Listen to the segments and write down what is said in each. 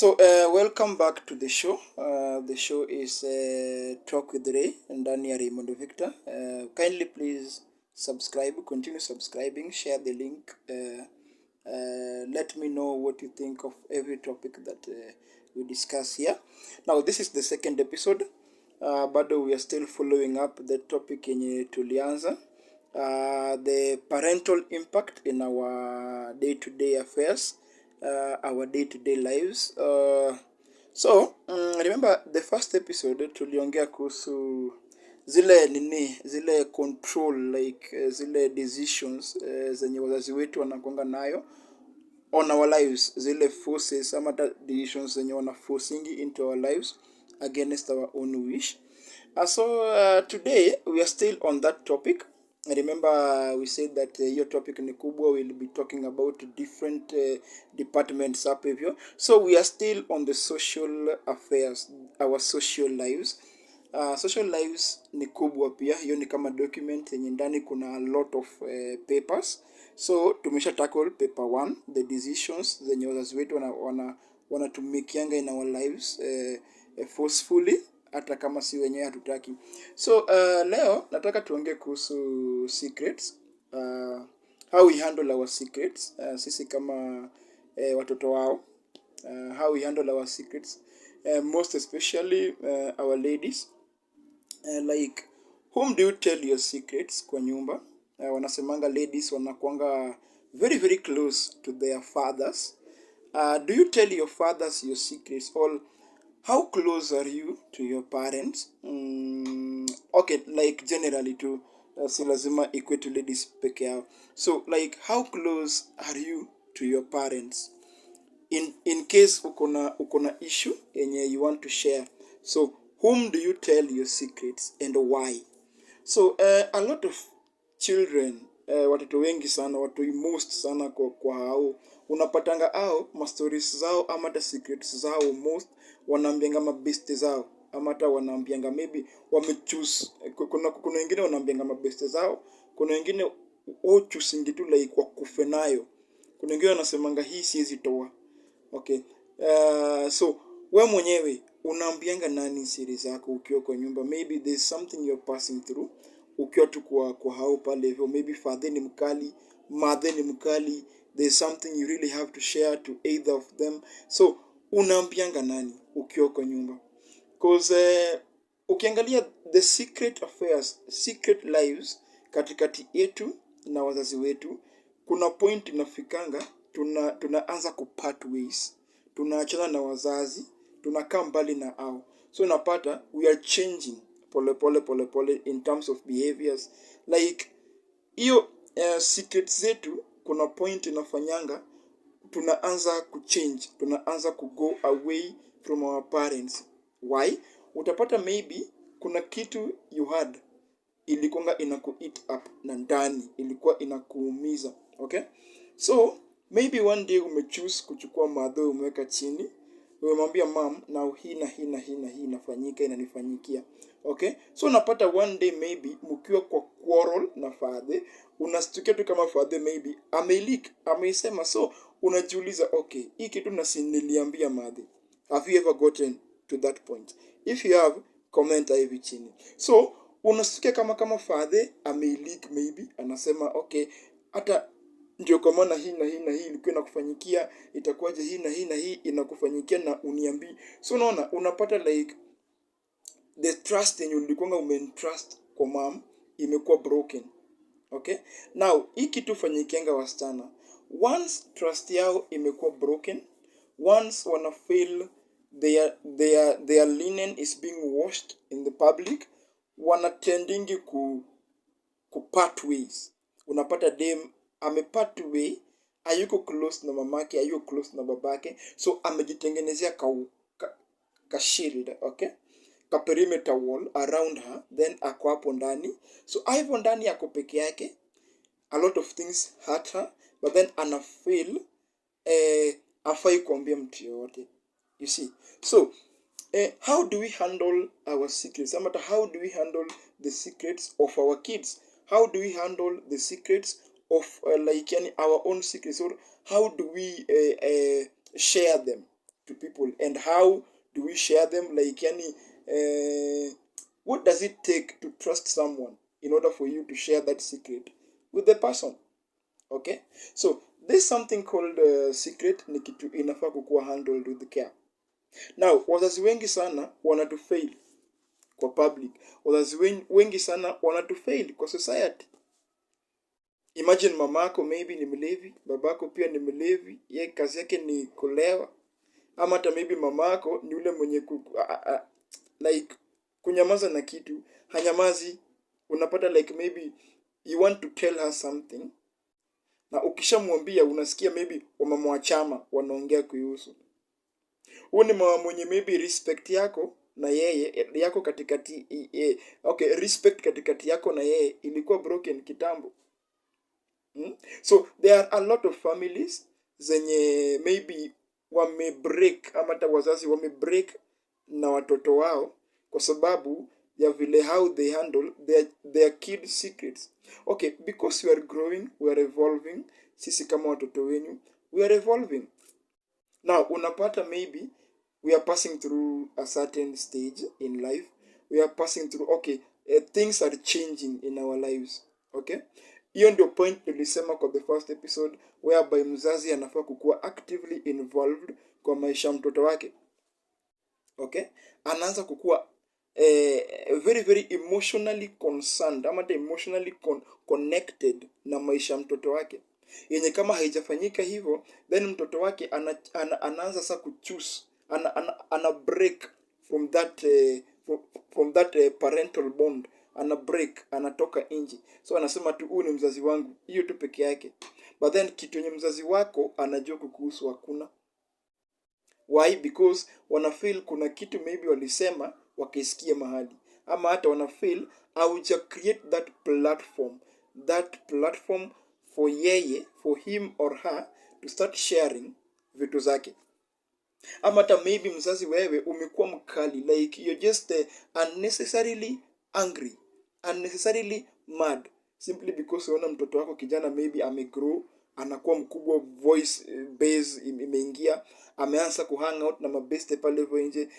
Welcome back to the show. The show is Talk with Ray and Daniel Raymond Victor. Kindly please subscribe, continue subscribing, share the link. Let me know what you think of every topic that we discuss here. Now, this is the second episode, but we are still following up the topic yenye tulianza. The parental impact in our day-to-day affairs, our day-to-day lives. Remember the first episode tuliongea kuhusu zile control like zile decisions zenye wazazi wetu wanakuanga nayo on our lives, zile forces ama decisions zenye wana forcing into our lives against our own wish. Today we are still on that topic. Remember we said that your topic ni kubwa, we'll be talking about different departments up hivyo. So we are still on the social affairs, our social lives. Social lives ni kubwa pia, hiyo ni kama document yenye ndani kuna a lot of papers. So tumesha tackle paper 1, the decisions zenye wazazi wetu wanatumikianga in our lives forcefully, hata kama si wenyewe hatutaki. Leo nataka tuongee kuhusu secrets, how we handle our secrets, sisi kama watoto wao, how we handle our secrets, most especially our ladies, like whom do you tell your secrets kwa nyumba? Wanasemanga ladies wanakuanga very very close to their fathers. Do you tell your fathers your secrets, or how close are you to your parents? Okay, like generally to si lazima ikwe to ladies peke yao. So like how close are you to your parents? In case ukona issue yenye you want to share. So whom do you tell your secrets and why? So a lot of children, watoto wengi sana, watu most sana kwa hao, unapatanga hao ma stories zao ama the secrets zao most wanaambianga mabeste zao, ama hata wanaambianga maybe wamechoose. Kuna wengine wanaambianga mabeste zao, kuna wengine choosing tu like wakufe nayo, kuna wengine wanasemanga hii siwezi toa. Okay, so we mwenyewe unaambianga nani siri zako ukiwa kwa nyumba? Maybe there's something you're passing through ukiwa tu kwa hao pale hivyo, maybe father ni mkali, mother ni mkali, there's something you really have to share to either of them. So unaambianga nani ukiwa kwa nyumba? Because ukiangalia the secret affairs, secret lives katikati yetu na wazazi wetu, kuna point inafikanga tunaanza kupart ways, tunaachana na wazazi, tunakaa mbali na hao. So unapata we are changing pole in terms of behaviors, like hiyo secrets zetu kuna point inafanyanga tunaanza kuchange, tunaanza kugo away from our parents. Why? Utapata maybe kuna kitu you had ilikuanga inaku eat up na ndani, ilikuwa inakuumiza. Okay, so maybe one day umechoose kuchukua madho umeweka chini, umemwambia mom na hii na hii na hii na hii inafanyika, inanifanyikia. Okay, so unapata one day maybe mkiwa kwa quarrel na father, unastukia tu kama father maybe ameleak, ameisema. So unajiuliza, okay, hii kitu niliambia mother. Have you ever gotten to that point? If you have, comment hivi chini. So unastukia kama father ameleak, maybe anasema okay, hata ndio kwa maana hii na hii na hii ilikuwa inakufanyikia, itakuwaje hii na hii na hii inakufanyikia na uniambii. So unaona, unapata like the trust yenye ulikuwa umentrust kwa mom imekuwa broken. Okay, now hii kitu fanyikianga wasichana, once trust yao imekuwa broken, once wana feel their linen is being washed in the public, wanatendingi ku part ways. Unapata dem amepart way, hayuko close na mamake, hayuko close na babake, so amejitengenezea ka shield, okay, ka perimeter wall around her, then ako hapo ndani. So hapo ndani ako peke yake, a lot of things hurt her, but then ana feel afai kuambia mtu yote. You see, so how do we handle our secrets? How do we handle the secrets of our kids? How do we handle the secrets of our own secrets? Or how do we share them? to people, and how do we share them, like yani, what does it take to trust someone in order for you to share that secret with the person? Okay, so there's something called secret, ni kitu inafaa kukuwa handled with care. Now wazazi wengi sana wanatufail kwa public, wazazi wengi sana wanatufail kwa society. Imagine mamako maybe ni mlevi, babako pia ni mlevi, ye kazi yake ni kulewa. Ama hata maybe mamako ni ule mwenye like kunyamaza na kitu hanyamazi. Unapata like maybe you want to tell her something, na ukishamwambia unasikia maybe wamama wa chama wanaongea kuhusu. Huyu ni mama mwenye maybe respect yako na yeye yako katikati, okay, respect katikati yako na yeye ilikuwa broken kitambo. So there are a lot of families zenye maybe wamebreak, ama hata wazazi wamebreak na watoto wao kwa sababu ya vile how they handle their kid secrets. Okay, because we are growing, we are evolving, sisi kama watoto wenyu, we are evolving. Now unapata maybe we are passing through a certain stage in life. We are passing through, okay, things are changing in our lives. Okay, hiyo ndio point nilisema kwa the first episode, whereby mzazi anafaa kukuwa actively involved kwa maisha mtoto wake. Okay, anaanza kukuwa very very emotionally concerned, ama emotionally connected na maisha mtoto wake, yenye kama haijafanyika hivyo, then mtoto wake anaanza sasa kuchoose, ana break from that parental bond, ana break, anatoka nje. So anasema tu huyu ni mzazi wangu, hiyo tu peke yake. But then kitu yenye mzazi wako anajua kukuhusu hakuna. Why? Because wanafeel kuna kitu maybe walisema wakisikia mahali, ama hata wanafeel hauja create that platform for yeye, for him or her to start sharing vitu zake. Ama hata maybe mzazi wewe umekuwa mkali, like you're just unnecessarily angry, unnecessarily mad, simply because unaona mtoto wako kijana maybe amegrow, anakuwa mkubwa, voice base imeingia, ameanza kuhang out na mabeste pale hivyo nje.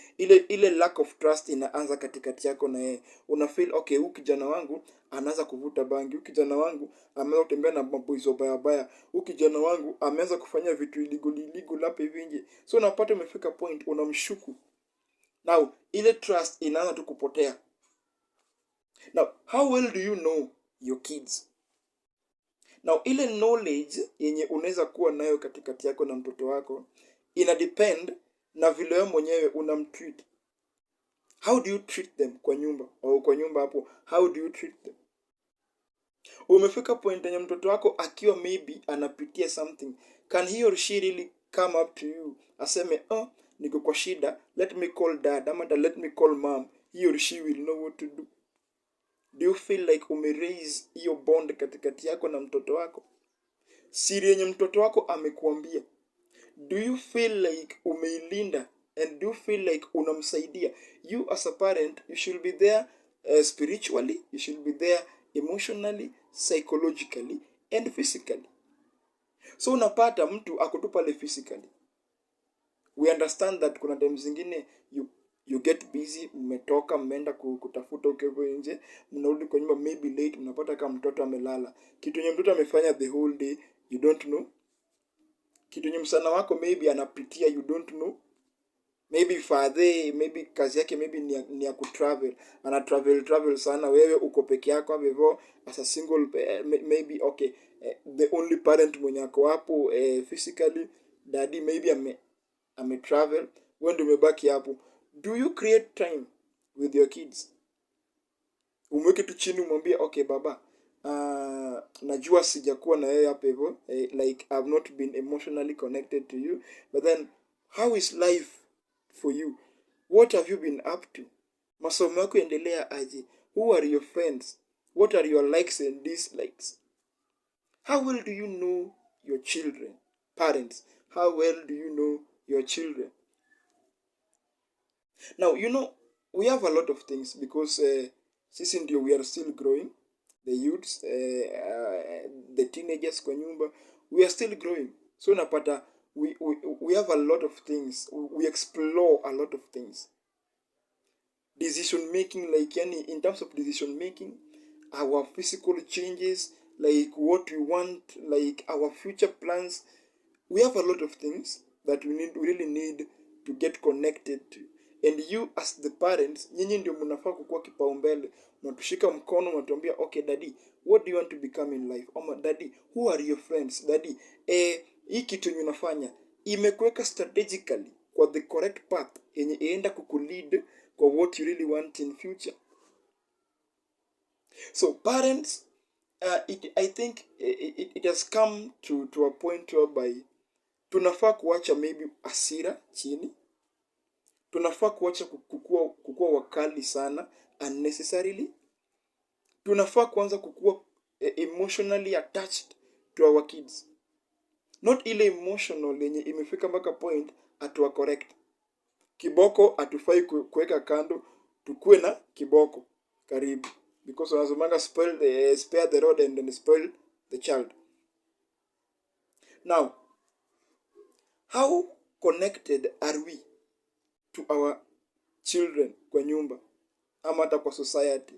Ile lack of trust inaanza katikati yako na yeye. Una feel okay, huyu kijana wangu anaanza kuvuta bangi, huyu kijana wangu ameanza kutembea na maboys wabaya, huyu kijana wangu ameanza kufanya vitu illegal hapa hivi nje. So unapata umefika point unamshuku. Now ile trust inaanza tu kupotea. Now how well do you know your kids? Now ile knowledge yenye unaweza kuwa nayo katikati yako na mtoto wako ina depend na vile wewe mwenyewe unamtreat. How do you treat them kwa nyumba, au kwa nyumba hapo, how do you treat them? Umefika point yenye mtoto wako akiwa maybe anapitia something, can he or she really come up to you aseme niko kwa shida, let me call dad, ama let me call mom, he or she will know what to do? Do you feel like umeraise hiyo bond katikati yako na mtoto wako? Siri yenye mtoto wako amekuambia, do you feel like umeilinda, and do you feel like unamsaidia? You as a parent, you should be there spiritually, you should be there emotionally, psychologically and physically. So unapata mtu ako pale physically. We understand that kuna times zingine you get busy, mmetoka mmeenda kutafuta ukevo nje, mnarudi kwa nyumba maybe late, mnapata kama mtoto amelala. Kitu yenye mtoto amefanya the whole day you don't know. Kitu yenye msana wako maybe anapitia you don't know. Maybe father, maybe kazi yake maybe ni ya kutravel, ana travel sana, wewe uko peke yako hapo as a single maybe okay, the only parent mwenye ako hapo physically, daddy maybe ame travel, wewe ndio umebaki hapo. Do you create time with your kids? Umweke tu chini umwambie okay baba, najua sijakuwa na wewe hapo hivyo, like I've not been emotionally connected to you, but then how is life for you? What have you been up to? Masomo yako endelea aje? Who are your friends? What are your likes and dislikes? How well do you know your children? Parents, how well do you know your children? Now, we have a lot of things because sisi ndio we are still growing. The youths, the teenagers kwa nyumba, we are still growing. So napata we have a lot of things. We explore a lot of things. Decision making, like in terms of decision making, our physical changes, like what we want, like our future plans. We have a lot of things that we really need to get connected to. And you as the parents, nyinyi ndio mnafaa kukuwa kipaumbele. Mnatushika mkono, mnatuambia okay daddy, what do you want to become in life? Ama daddy, who are your friends? Daddy, hii kitu yenye unafanya imekuweka strategically kwa the correct path yenye ienda kukulead kwa what you really want in future. So parents, I think it has come to a point whereby tunafaa kuacha maybe hasira chini. Tunafaa kuacha kukua wakali sana unnecessarily. Tunafaa kuanza kukua emotionally attached to our kids. Not ile emotional yenye imefika mpaka point atuwa correct. Kiboko atufai kuweka kando, tukue na kiboko karibu. Because wanazomanga spare the rod and then spoil the child. Now, how connected are we to our children kwa nyumba ama hata kwa society?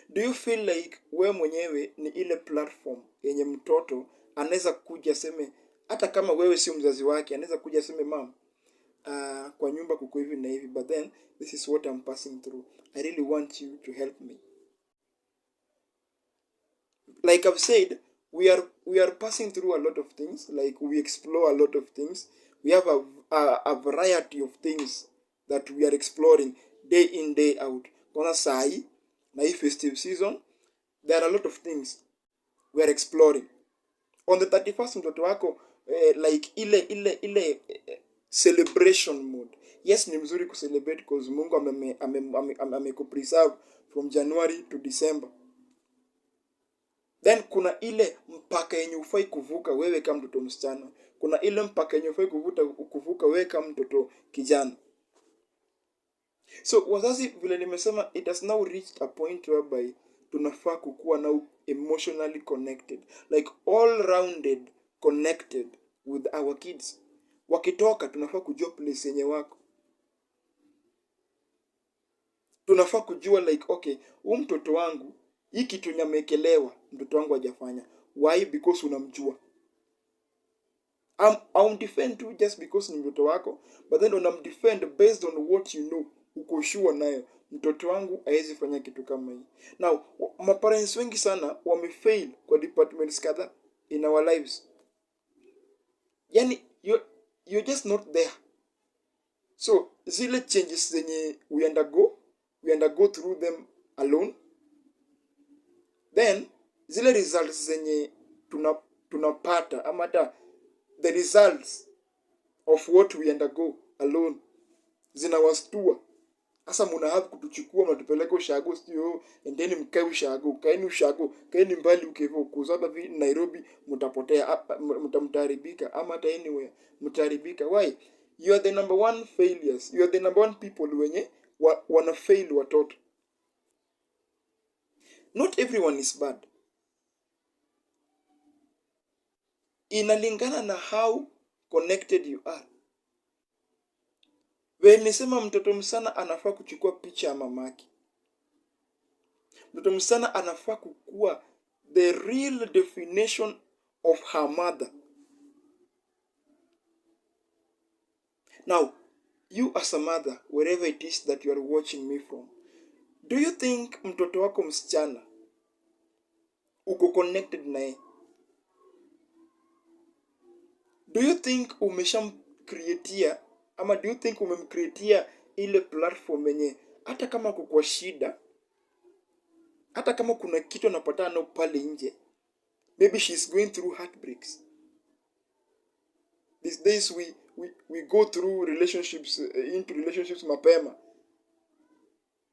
Do you feel like we mwenyewe ni ile platform yenye mtoto anaweza kuja seme, hata kama wewe sio mzazi wake, anaweza kuja seme mom, kwa nyumba kuko hivi na hivi, but then this is what I'm passing through. I really want you to help me. Like I've said, we are passing through a lot of things. Like we explore a lot of things. We have a variety of things that we are exploring day in, day out. Kona sai, na hii festive season, there are a lot of things we are exploring. On the 31st mtoto wako, like ile celebration mode. Yes, ni mzuri kucelebrate because Mungu amekupreserve from January to December. Then kuna ile mpaka yenye ufai kuvuka wewe kama mtoto msichana. Kuna ile mpaka yenye ufai kuvuka wewe kama mtoto kijana. So wazazi vile nimesema, it has now reached a point whereby tunafaa kukuwa now emotionally connected. Like all-rounded connected with our kids. Wakitoka tunafaa kujua place yenye wako. Tunafaa kujua like okay, huyu mtoto wangu hii kitu nyamekelewa mtoto wangu hajafanya. Why? Because unamjua. I'm defend you just because ni mtoto wako, but then unamdefend based on what you know. Uko sure nayo mtoto wangu haiwezi fanya kitu kama hii. Now, maparents wengi sana wamefail kwa departments kadhaa in our lives. Yani you're just not there. So zile changes zenye we undergo through them alone. Then zile results zenye tunapata ama hata the results of what we undergo alone zinawastua. Asa muna have kutuchukua mnatupeleka ushago studio, and then mkae ushago, kaeni mbali ukevo kuzaba vi Nairobi mtapotea, mtamtaribika ama hata anywhere mtaribika. Why? You are the number one failures. You are the number one people wenye wana fail watoto. Not everyone is bad. Inalingana na how connected you are. Wewe nisema mtoto msana anafaa kuchukua picha ya mamake. Mtoto msana anafaa kukua the real definition of her mother. Now, you as a mother, wherever it is that you are watching me from, do you think mtoto wako msichana uko connected naye? Do you think umeshamcreatea ama do you think umemcreatea ile platform yenye hata kama kuko shida, hata kama kuna kitu anapatana nayo pale nje, maybe she's going through heartbreaks. These days we go through relationships, into relationships mapema.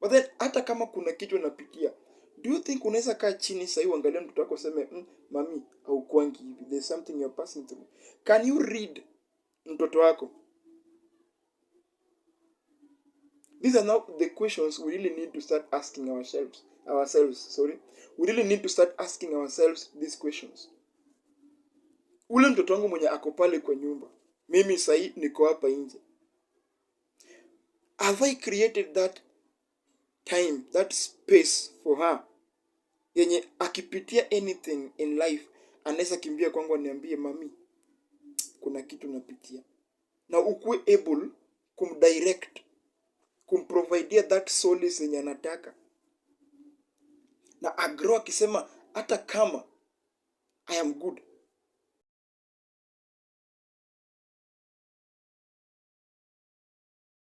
But then hata kama kuna kitu anapitia, do you think unaweza kaa chini sasa uangalie mtoto wako useme mami au kwangi hivi, there's something you're passing through? Can you read mtoto wako? These are now the questions we really need to start asking ourselves. We really need to start asking ourselves these questions. ule mtoto wangu mwenye ako pale kwa nyumba, mimi sahi niko hapa nje, have I created that time, that space for her, yenye akipitia anything in life anaweza kimbia kwangu aniambie mami, kuna kitu napitia, na ukuwe able kumdirect, kumprovidea that solace yenye anataka, na agrow akisema hata kama I am good,